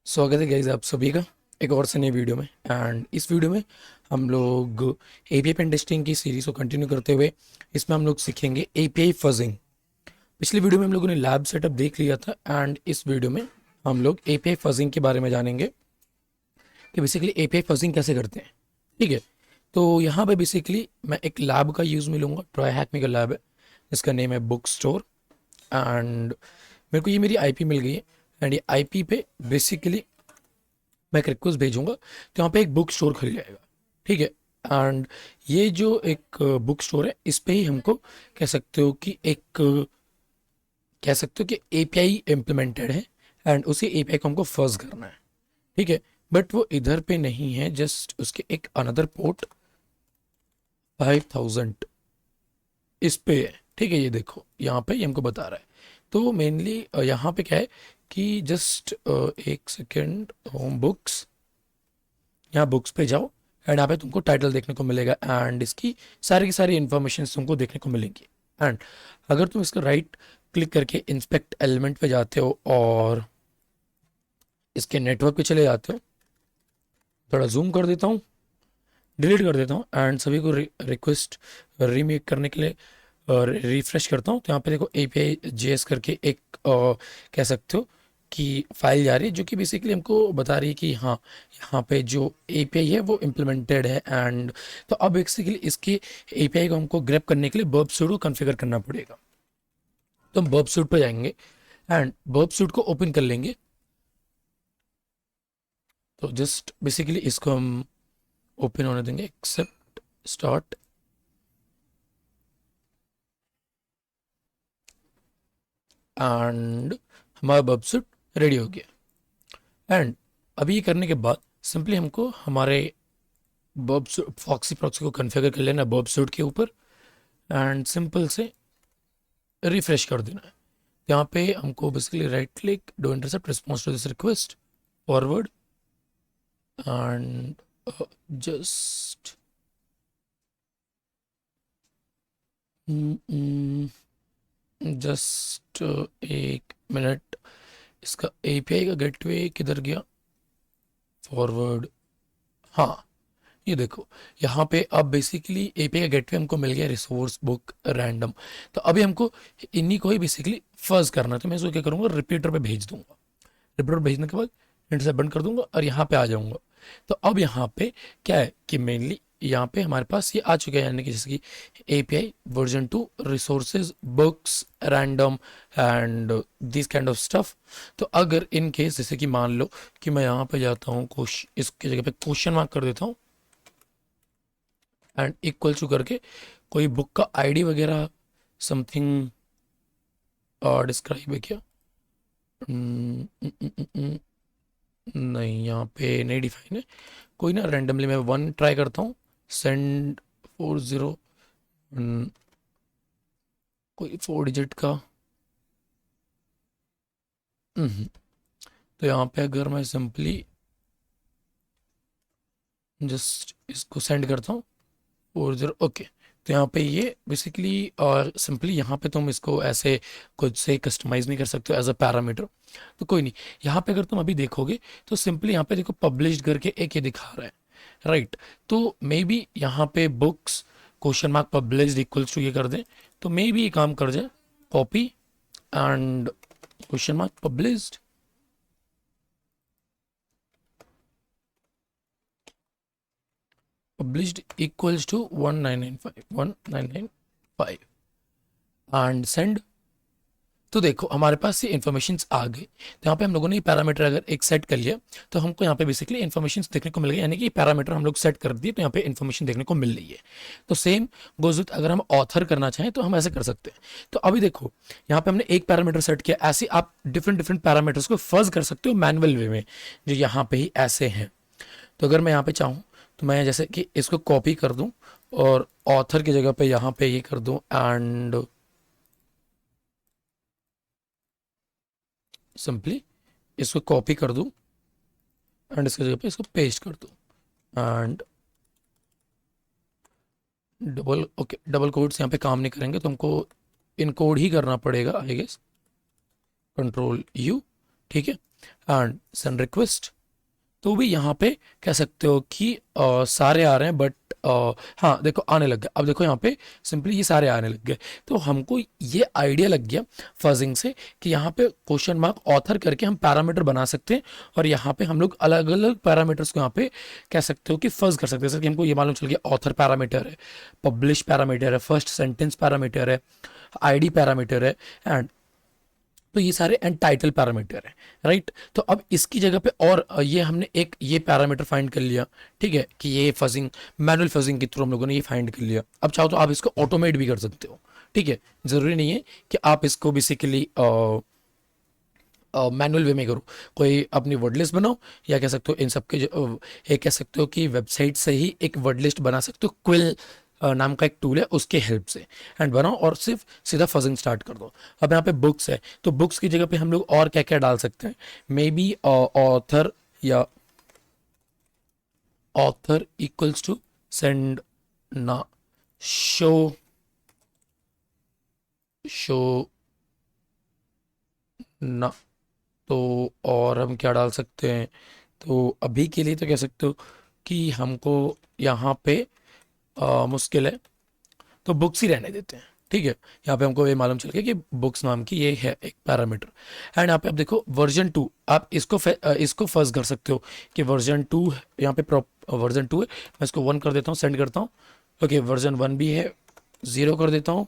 स्वागत है गाइस आप सभी का एक और से नई वीडियो में। एंड इस वीडियो में हम लोग एपीआई पेन टेस्टिंग की सीरीज को कंटिन्यू करते हुए इसमें हम लोग सीखेंगे एपीआई फजिंग। पिछली वीडियो में हम लोगों ने लैब सेटअप देख लिया था एंड इस वीडियो में हम लोग एपीआई फजिंग के बारे में जानेंगे कि बेसिकली एपीआई फजिंग कैसे करते हैं। ठीक है, तो यहाँ पे बेसिकली मैं एक लैब का यूज़ में लूँगा। ट्राई हैक का लैब है जिसका नेम है बुक स्टोर। एंड मेरे को ये मेरी आईपी मिल गई है एंड ये आईपी पे बेसिकली मैं एक रिक्वेस्ट भेजूंगा तो यहाँ पे एक बुक स्टोर खुल जाएगा। ठीक है, एंड ये जो एक बुक स्टोर है इस पे ही हमको कह सकते हो कि कह सकते हो कि एपीआई इम्प्लीमेंटेड है एंड उसी एपीआई को हमको फर्ज करना है। ठीक है, बट वो इधर पे नहीं है, जस्ट उसके एक अनदर पोर्ट 5000 इस पे है। ठीक है, ये देखो यहाँ पे ये हमको बता रहा है। तो मेनली यहाँ पे क्या है कि जस्ट एक सेकेंड, होम बुक्स, यहाँ बुक्स पे जाओ एंड यहाँ पे तुमको टाइटल देखने को मिलेगा एंड इसकी सारी की सारी इन्फॉर्मेशन तुमको देखने को मिलेंगी। एंड अगर तुम इसका राइट क्लिक करके इंस्पेक्ट एलिमेंट पे जाते हो और इसके नेटवर्क पे चले जाते हो, थोड़ा जूम कर देता हूँ, डिलीट कर देता हूँ एंड सभी को रिक्वेस्ट रीमेक करने के लिए रिफ्रेश करता हूँ। तो यहाँ पे देखो एपीआई जेएस करके एक कह सकते हो कि फाइल जा रही है जो कि बेसिकली हमको बता रही है कि हाँ यहाँ पे जो एपीआई है वो इम्प्लीमेंटेड है। एंड तो अब बेसिकली इसके एपीआई को हमको ग्रैब करने के लिए बर्ब सूट को कॉन्फ़िगर करना पड़ेगा। तो हम बर्ब सूट पर जाएंगे एंड बर्ब सूट को ओपन कर लेंगे। तो जस्ट बेसिकली इसको हम ओपन होने देंगे, एक्सेप्ट, स्टार्ट, एंड हमारा बर्ब सूट रेडी हो गया। एंड अभी ये करने के बाद सिंपली हमको हमारे बर्ब फॉक्सी प्रॉक्सी को कॉन्फ़िगर कर लेना बर्ब सूट के ऊपर एंड सिंपल से रिफ्रेश कर देना है। यहाँ पे हमको basically right click, do intercept response to this request, forward and just just एक मिनट, इसका एपीआई का गेटवे किधर गया, फॉरवर्ड, हाँ ये देखो यहाँ पे अब बेसिकली एपीआई का गेटवे हमको मिल गया रिसोर्स बुक रैंडम। तो अभी हमको इन्हीं को ही बेसिकली फर्ज करना है। तो मैं इसको क्या करूँगा, रिपीटर पे भेज दूंगा। रिपीटर भेजने के बाद इंटरसेप्ट बंद कर दूंगा और यहाँ पे आ जाऊंगा। तो अब यहाँ पे क्या है कि मेनली यहाँ पे हमारे पास ये आ चुका है, यानी कि जैसे कि API version 2 resources books random and this kind of stuff. तो अगर इन केस जैसे कि मान लो कि मैं यहाँ पे जाता हूँ, इसकी जगह पे क्वेश्चन मार्क कर देता हूँ एंड इक्वल टू करके कोई बुक का आईडी वगैरह समथिंग डिस्क्राइब है क्या, नहीं यहाँ पे नहीं डिफाइन है। कोई ना, रैंडमली मैं 1 ट्राई करता हूँ, सेंड 40, कोई 4 डिजिट का। तो यहाँ पे अगर मैं सिंपली जस्ट इसको सेंड करता हूँ 40, ओके। तो यहाँ पे ये बेसिकली और सिंपली यहाँ पे तुम इसको ऐसे खुद से कस्टमाइज नहीं कर सकते हो एज अ पैरामीटर। तो कोई नहीं, यहाँ पे अगर तुम अभी देखोगे तो सिंपली यहाँ पे देखो पब्लिश्ड करके एक ये दिखा रहा है, राइट। तो मे बी यहाँ पे books question mark published equals to ये कर दें तो मे बी ये काम कर जाए, copy and question mark published, published equals to 1995 and send. तो देखो हमारे पास ये इन्फॉर्मेशन आ गई। तो यहाँ पे हम लोगों ने ये पैरामीटर अगर एक सेट कर लिया तो हमको यहाँ पे बेसिकली इन्फॉर्मेशन देखने को मिल गई, यानी कि पैरामीटर हम लोग सेट कर दिए तो यहाँ पे इन्फॉर्मेशन देखने को मिल रही है। तो सेम गोज विथ अगर हम ऑथर करना चाहें तो हम ऐसे कर सकते हैं। तो अभी देखो यहाँ पे हमने एक पैरामीटर सेट किया, ऐसे आप डिफरेंट डिफरेंट पैरामीटर्स को फर्ज कर सकते हो मैनुअल वे में, जो यहाँ पे ही ऐसे हैं। तो अगर मैं यहाँ पे चाहूँ तो मैं जैसे कि इसको कॉपी कर दूँ और ऑथर की जगह पे यहाँ पे ये कर दूँ एंड सिंपली इसको कॉपी कर दूँ एंड इसकी जगह पे इसको पेस्ट कर दूँ and double, okay double codes यहाँ पे काम नहीं करेंगे तो हमको इनकोड ही करना पड़ेगा आई गेस, कंट्रोल यू ठीक है। एंड सेंड रिक्वेस्ट, तो भी यहाँ पे कह सकते हो कि सारे आ रहे हैं, बट हाँ देखो आने लग गए। अब देखो यहाँ पे सिंपली ये सारे आने लग गए। तो हमको ये आइडिया लग गया फजिंग से कि यहाँ पे क्वेश्चन मार्क ऑथर करके हम पैरामीटर बना सकते हैं, और यहाँ पे हम लोग अलग अलग पैरामीटर्स को यहाँ पे कह सकते हो कि फज कर सकते हैं। जैसे कि हमको ये मालूम चल गया ऑथर पैरामीटर है, पब्लिश पैरामीटर है, फर्स्ट सेंटेंस पैरामीटर है, आईडी पैरामीटर है, एंड तो ये सारे एंड टाइटल पैरामीटर है, राइट। तो अब इसकी जगह पे और ये हमने एक ये पैरामीटर फाइंड कर लिया, ठीक है, कि ये फजिंग मैनुअल फजिंग के थ्रू हम लोगों ने ये फाइंड कर लिया। अब चाहो तो आप इसको ऑटोमेट भी कर सकते हो, ठीक है। जरूरी नहीं है कि आप इसको बेसिकली मैनुअल वे में करो, कोई अपनी वर्ड लिस्ट बनाओ, या कह सकते हो इन सबके एक कह सकते हो कि वेबसाइट से ही एक वर्ड लिस्ट बना सकते हो, क्विल नाम का एक टूल है उसके हेल्प से, एंड बनाओ और सिर्फ सीधा फजिंग स्टार्ट कर दो। अब यहाँ पे बुक्स है, तो बुक्स की जगह पे हम लोग और क्या क्या डाल सकते हैं, मे बी ऑथर, या ऑथर इक्वल्स टू सेंड ना शो, शो ना। तो और हम क्या डाल सकते हैं, तो अभी के लिए तो कह सकते हो कि हमको यहाँ पे मुश्किल है, तो बुक्स ही रहने देते हैं, ठीक है। यहाँ पे हमको ये मालूम चल गया कि बुक्स नाम की ये है एक पैरामीटर। एंड यहाँ पे आप देखो वर्जन 2, आप इसको फर्ज कर सकते हो कि वर्जन 2 यहाँ पे वर्जन 2 है, मैं इसको 1 कर देता हूँ, सेंड करता हूँ। ओके, वर्जन 1 भी है, 0 कर देता हूँ,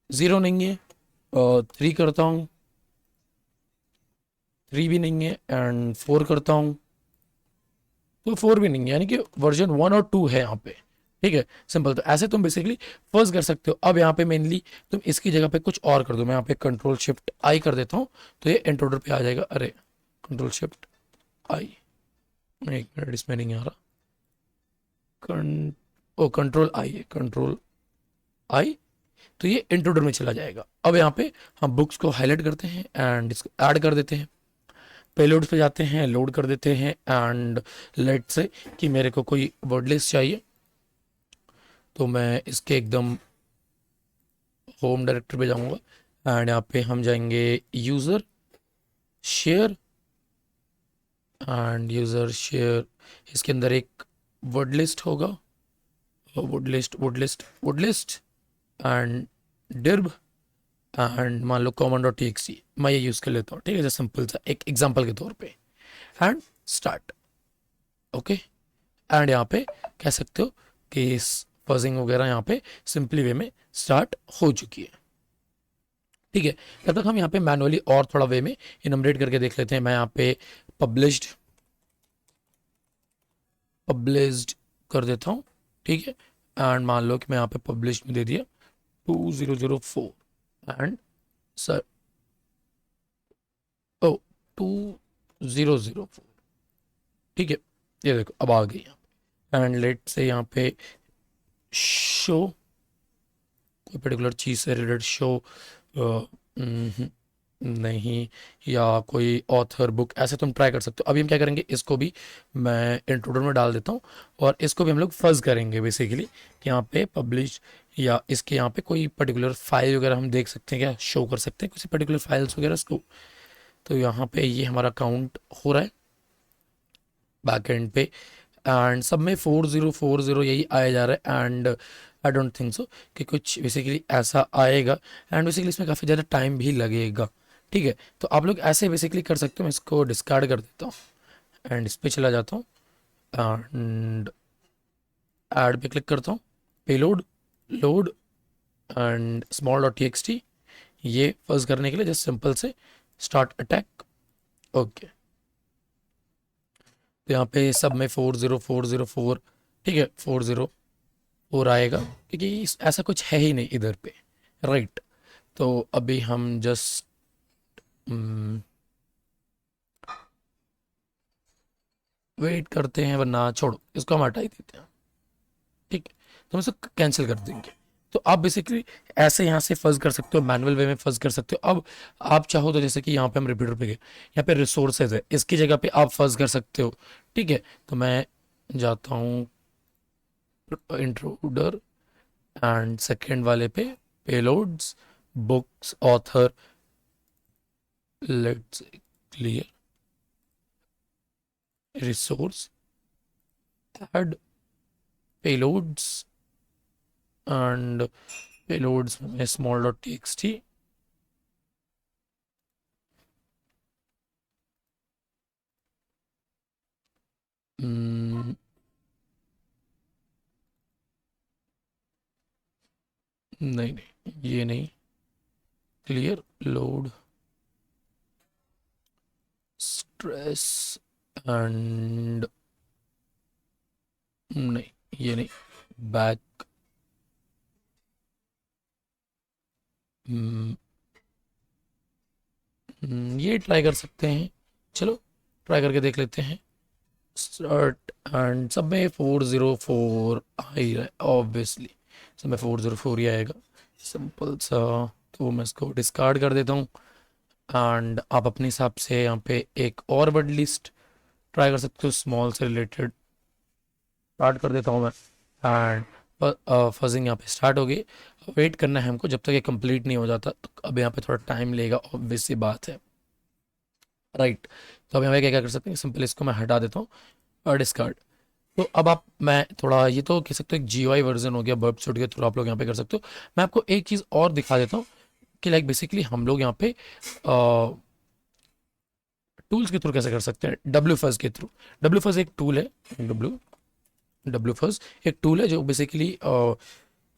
0 नहीं है, 3 करता हूँ, 3 भी नहीं है, एंड 4 करता हूँ, तो 4 भी नहीं है, यानी कि वर्जन 1 और 2 है यहाँ पे, ठीक है। सिंपल, तो ऐसे तुम बेसिकली फर्स्ट कर सकते हो। अब यहाँ पे मेनली तुम इसकी जगह पे कुछ और कर दो, मैं यहाँ पे कंट्रोल शिफ्ट आई कर देता हूँ, तो ये इंट्रोडर पे आ जाएगा। अरे कंट्रोल शिफ्ट आई, एक मिनट, इसमें नहीं आ रहा, कंट्रोल आई है, कंट्रोल आई, तो ये इंट्रोडर में चला जाएगा। अब यहाँ पे हम बुक्स को हाईलाइट करते हैं एंड इसको ऐड कर देते हैं, पेलोड पे जाते हैं, लोड कर देते हैं, एंड लेट से कि मेरे को कोई वर्ड लिस्ट चाहिए, तो मैं इसके एकदम होम डायरेक्टरी पे जाऊंगा, एंड यहाँ पे हम जाएंगे user share, end user share, इसके अंदर एक वर्ड लिस्ट होगा, वर्ड लिस्ट एंड डिर्ब, एंड मान लो common.txt, मैं ये यूज़ कर लेता हूँ, ठीक है, जैसे सिंपल सा एक एग्जांपल के तौर पे, एंड स्टार्ट। ओके, एंड यहाँ पे कह सकते हो कि इस फजिंग वगैरह यहाँ पे सिंपली वे में स्टार्ट हो चुकी है, ठीक है। तब तक हम यहाँ पे मैनुअली और थोड़ा वे में इनमरेट करके देख लेते हैं। मैं यहाँ पे पब्लिश्ड पब्लिश्ड कर देता हूँ, ठीक है, एंड मान लो कि मैं यहाँ पे पब्लिश्ड में दे दिया 2004, एंड सर ओ 2004, ठीक है। ये देखो अब आ गई यहाँ पे, एंड लेट से यहाँ पे शो, कोई पर्टिकुलर चीज़ से रिलेटेड शो नहीं, या कोई ऑथर बुक, ऐसे तुम ट्राई कर सकते हो। अभी हम क्या करेंगे, इसको भी मैं इंट्रोडर में डाल देता हूँ, और इसको भी हम लोग फर्ज करेंगे बेसिकली कि यहाँ पे पब्लिश, या इसके यहाँ पे कोई पर्टिकुलर फाइल वगैरह हम देख सकते हैं, क्या शो कर सकते हैं किसी पर्टिकुलर फाइल्स वगैरह इसको। तो यहाँ पे ये हमारा काउंट हो रहा है बैक एंड पे, एंड सब में 4040 यही आया जा रहा है, and I don't think so कि कुछ बेसिकली ऐसा आएगा, एंड बेसिकली इसमें काफ़ी ज़्यादा टाइम भी लगेगा, ठीक है। तो आप लोग ऐसे बेसिकली कर सकते हो, मैं इसको डिस्कार्ड कर देता हूँ एंड इस पर चला जाता हूँ, एंड ऐड पे क्लिक करता हूँ, पेलोड, लोड, एंड small.txt, ये फर्स्ट करने के लिए जस्ट सिंपल से स्टार्ट अटैक। ओके, तो यहाँ पे सब में 40404, ठीक है, 404 आएगा, क्योंकि ऐसा कुछ है ही नहीं इधर पे, राइट। तो अभी हम जस्ट वेट करते हैं, वरना छोड़ो इसको हम हटा ही देते हैं, ठीक है, तो हम इसको कैंसिल कर देंगे। तो आप बेसिकली ऐसे यहाँ से फर्ज कर सकते हो, मैनुअल वे में फर्ज कर सकते हो। अब आप चाहो तो जैसे कि यहाँ पे हम रिपीटर पे गए, यहाँ पे रिसोर्सेज है, इसकी जगह पे आप फर्ज कर सकते हो, ठीक है। तो मैं जाता हूँ इंट्रोडर, एंड सेकेंड वाले पे payloads, books, author, let's clear resource add payloads and payloads में स्मॉल डॉट टीएक्सटी नहीं नहीं ये नहीं, क्लियर लोड स्ट्रेस एंड नहीं ये नहीं, बैक ये ट्राई कर सकते हैं, चलो ट्राई करके देख लेते हैं। स्टार्ट एंड सब में 404 आ ही रहा है ऑब्वियसली, सब में 404 ही आएगा, सिंपल सा। तो मैं इसको डिस्कार्ड कर देता हूँ एंड आप अपने हिसाब से यहाँ पे एक और वर्ड लिस्ट ट्राई कर सकते हो स्मॉल से रिलेटेड। स्टार्ट कर देता हूँ मैं एंड फजिंग यहाँ पे स्टार्ट हो गई। वेट करना है हमको जब तक ये कंप्लीट नहीं हो जाता, तो अब यहाँ पे थोड़ा टाइम लेगा, ऑब्वियस सी बात है, राइट। तो अब यहाँ पे क्या क्या कर सकते हैं, सिंपल इसको मैं हटा देता हूँ और डिस्कार्ड। तो अब आप, मैं थोड़ा, ये तो कह सकते हो एक जीयूआई वर्जन हो गया बर्ब सूट के थ्रू आप लोग यहाँ पे कर सकते हो। मैं आपको एक चीज़ और दिखा देता हूँ कि लाइक बेसिकली हम लोग यहाँ पे टूल्स के थ्रू कैसे कर सकते हैं, डब्ल्यू फज के थ्रू। डब्ल्यू फज एक टूल है, डब्ल्यू फज एक टूल है जो बेसिकली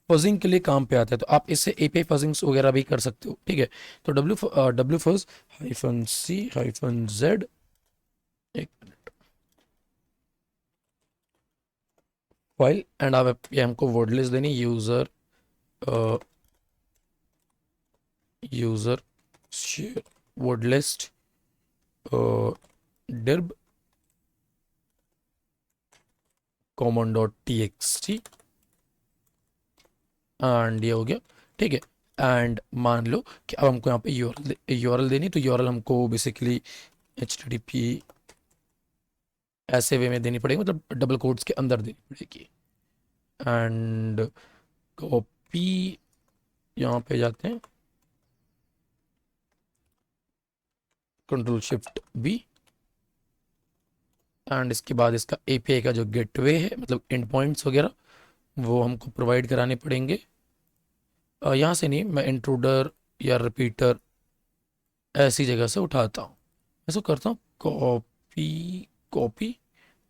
फजिंग के लिए काम पे आता है। तो आप इससे एपीआई फजिंग्स वगैरह भी कर सकते हो, ठीक है। तो डब्ल्यू फज -c-z, एक फाइल एंड आप ये हमको वर्ड लिस्ट देनी, user user share word list dirb common dot T X T and ये हो गया, ठीक है। एंड मान लो कि अब हमको यहाँ पे यूआरएल देनी, तो यूआरएल हमको बेसिकली http ऐसे वे में देनी पड़ेगी, मतलब डबल कोट्स के अंदर देनी पड़ेगी। एंड कॉपी, यहाँ पे जाते हैं कंट्रोल शिफ्ट बी एंड इसके बाद इसका एपीआई का जो गेटवे है, मतलब एंड पॉइंट्स वगैरह वो हमको प्रोवाइड कराने पड़ेंगे। यहाँ से नहीं, मैं इंट्रूडर या रिपीटर ऐसी जगह से उठाता हूँ, ऐसा करता हूँ, कॉपी कॉपी,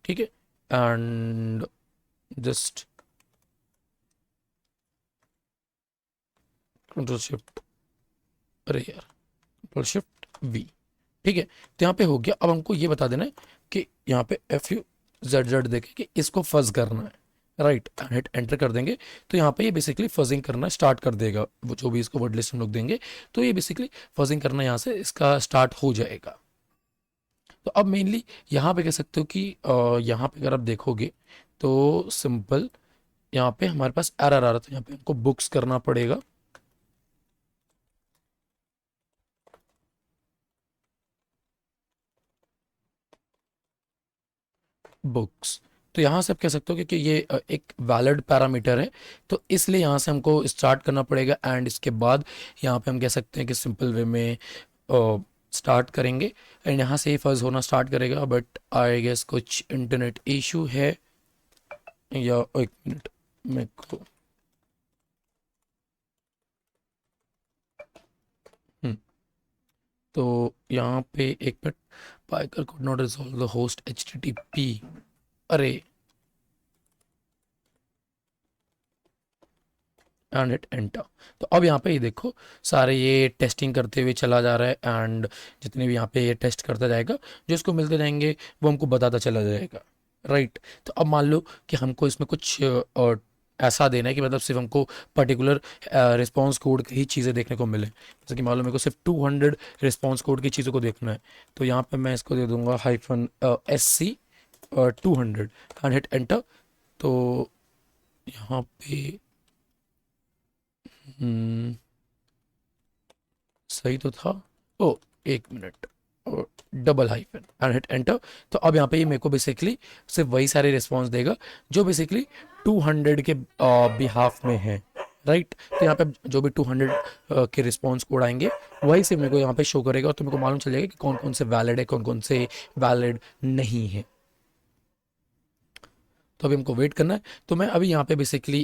ठीक है। एंड जस्ट कंट्रोल शिफ्ट, अरे यार, कंट्रोल शिफ्ट वी, ठीक है। तो यहाँ पे हो गया। अब हमको ये बता देना है कि यहाँ पे FUZZ देके कि इसको फज करना है, राइट। हिट एंटर कर देंगे तो यहाँ पे ये बेसिकली फजिंग करना स्टार्ट कर देगा, वो जो भी इसको वर्ड लिस्ट हम लोग देंगे तो ये बेसिकली फजिंग करना यहाँ से इसका स्टार्ट हो जाएगा। तो अब मेनली यहाँ पे कह सकते हो कि यहाँ पे अगर आप देखोगे तो सिंपल यहाँ पे हमारे पास एरर आ रहा था, यहाँ पे हमको बुक्स करना पड़ेगा। बुक्स, तो यहाँ से आप कह सकते हो कि ये एक वैलिड पैरामीटर है, तो इसलिए यहाँ से हमको स्टार्ट करना पड़ेगा। एंड इसके बाद यहाँ पे हम कह सकते हैं कि सिंपल वे में स्टार्ट करेंगे एंड यहाँ से फर्ज होना स्टार्ट करेगा। बट आई गेस कुछ इंटरनेट इशू है, या एक मिनट मेरे को, तो यहाँ पे एक मिनट, पाइकर could not resolve the host HTTP, अरे एंड हिट एंटर। तो अब यहाँ पे ये देखो सारे ये टेस्टिंग करते हुए चला जा रहा है एंड जितने भी यहाँ पे ये टेस्ट करता जाएगा जो इसको मिलते जाएंगे वो हमको बताता चला जाएगा, राइट। तो अब मान लो कि हमको इसमें कुछ ऐसा देना है कि मतलब सिर्फ हमको पर्टिकुलर रिस्पॉन्स कोड की ही चीज़ें देखने को मिले, जैसे कि मान लो मेरे को सिर्फ 200 रिस्पॉन्स कोड की चीज़ों को देखना है, तो यहाँ पे मैं इसको दे दूंगा -SC 200 एंड हिट एंटर। तो यहाँ पे हम्म, सही तो था, ओ एक minute, double hyphen and hit enter. तो अब यहाँ पे ये मेरे को बेसिकली सिर्फ वही सारे रिस्पॉन्स देगा जो बेसिकली 200 के बिहाफ में है, राइट। तो यहाँ पे जो भी 200 के रिस्पॉन्स कोड आएंगे वही से मेरे को यहाँ पे शो करेगा और तो मेरे को मालूम चल जाएगा कि कौन कौन से वैलिड है, कौन कौन से वैलिड नहीं है। तो अभी हमको वेट करना है। तो मैं अभी यहाँ पे बेसिकली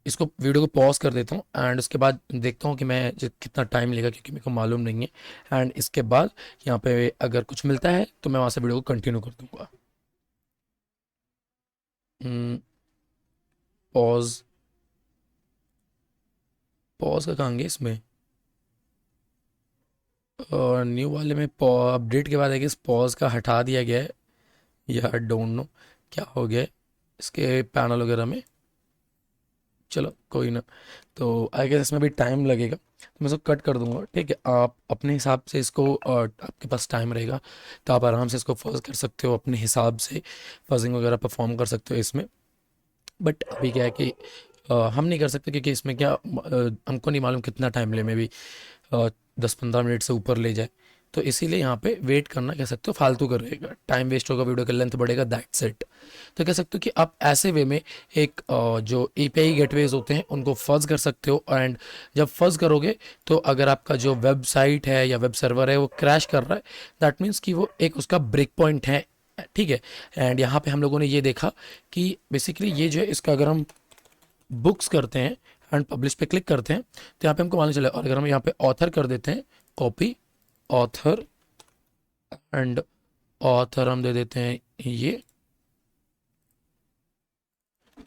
इसको वीडियो को पॉज कर देता हूँ एंड उसके बाद देखता हूँ कि मैं कितना टाइम लेगा, क्योंकि मेरे को मालूम नहीं है। एंड इसके बाद यहाँ पे अगर कुछ मिलता है तो मैं वहाँ से वीडियो को कंटिन्यू कर दूँगा। पॉज, पॉज का कहाँगे इसमें, और न्यू वाले में अपडेट के बाद है कि इस पॉज का हटा दिया गया है, या डोंट नो क्या हो गया है इसके पैनल वगैरह में। चलो कोई ना। तो आई गेस इसमें भी टाइम लगेगा, तो मैं इसको कट कर दूंगा। ठीक है, आप अपने हिसाब से इसको आपके पास टाइम रहेगा तो आप आराम से इसको फर्ज कर सकते हो, अपने हिसाब से फजिंग वगैरह परफॉर्म कर सकते हो इसमें। बट अभी क्या है कि हम नहीं कर सकते, क्योंकि इसमें क्या हमको नहीं मालूम कितना टाइम ले, में भी 10-15 मिनट से ऊपर ले जाए। तो इसीलिए यहाँ पे वेट करना कह सकते हो फालतू का रहेगा, टाइम वेस्ट होगा, वीडियो का लेंथ बढ़ेगा, दैट्स इट। तो कह सकते हो कि आप ऐसे वे में एक जो एपीआई गेटवेज होते हैं उनको फज कर सकते हो। एंड जब फज करोगे तो अगर आपका जो वेबसाइट है या वेब सर्वर है वो क्रैश कर रहा है, दैट मीन्स कि वो एक उसका ब्रेक पॉइंट है। ठीक है। एंड यहाँ पे हम लोगों ने ये देखा कि बेसिकली ये जो है इसका अगर हम बुक्स करते हैं एंड पब्लिश पे क्लिक करते हैं तो यहाँ पे हमको मालूम चला। और अगर हम यहाँ पे ऑथर कर देते हैं, कॉपी ऑथर, एंड ऑथर हम दे देते हैं ये,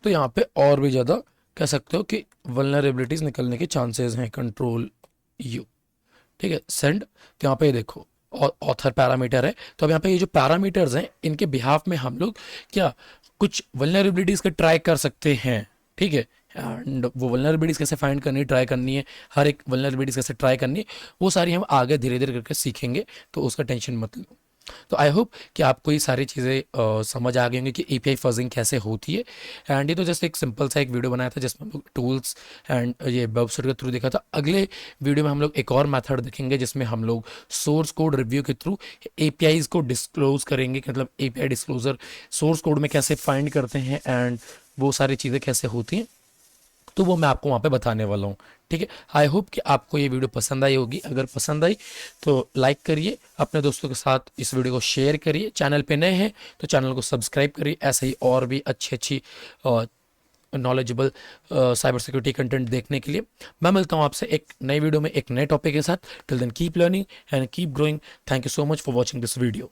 तो यहाँ पे और भी ज़्यादा कह सकते हो कि वल्नरेबिलिटीज निकलने के चांसेस हैं। कंट्रोल यू, ठीक है, सेंड। तो यहाँ पे देखो ऑथर पैरामीटर है। तो अब यहाँ पे ये जो पैरामीटर्स हैं इनके बिहाफ में हम लोग क्या कुछ वल्नरेबिलिटीज का ट्राई कर सकते हैं। ठीक है। एंड वो वल्नरेबिलिटीज कैसे फाइंड करनी है, ट्राई करनी है, हर एक वल्नरेबिलिटीज कैसे ट्राई करनी है, वो सारी हम आगे धीरे धीरे करके सीखेंगे, तो उसका टेंशन मत लो। तो आई होप कि आपको ये सारी चीज़ें समझ आ गई होंगी कि एपीआई फजिंग कैसे होती है। एंड ये तो जस्ट एक सिंपल सा एक वीडियो बनाया था जिसमें हम लोग टूल्स एंड ये वेबसाइट के थ्रू देखा था। अगले वीडियो में हम लोग एक और मेथड देखेंगे जिसमें हम लोग सोर्स कोड रिव्यू के थ्रू एपीआईज को डिस्क्लोज करेंगे, कि मतलब एपीआई डिस्क्लोजर सोर्स कोड में कैसे फाइंड करते हैं एंड वो सारी चीज़ें कैसे होती हैं, तो वो मैं आपको वहाँ पे बताने वाला हूँ। ठीक है। आई होप कि आपको ये वीडियो पसंद आई होगी। अगर पसंद आई तो लाइक करिए, अपने दोस्तों के साथ इस वीडियो को शेयर करिए, चैनल पे नए हैं तो चैनल को सब्सक्राइब करिए, ऐसे ही और भी अच्छी नॉलेजेबल साइबर सिक्योरिटी कंटेंट देखने के लिए। मैं मिलता हूँ आपसे एक नई वीडियो में एक नए टॉपिक के साथ। Till then keep learning and keep growing. Thank you so much for watching this video.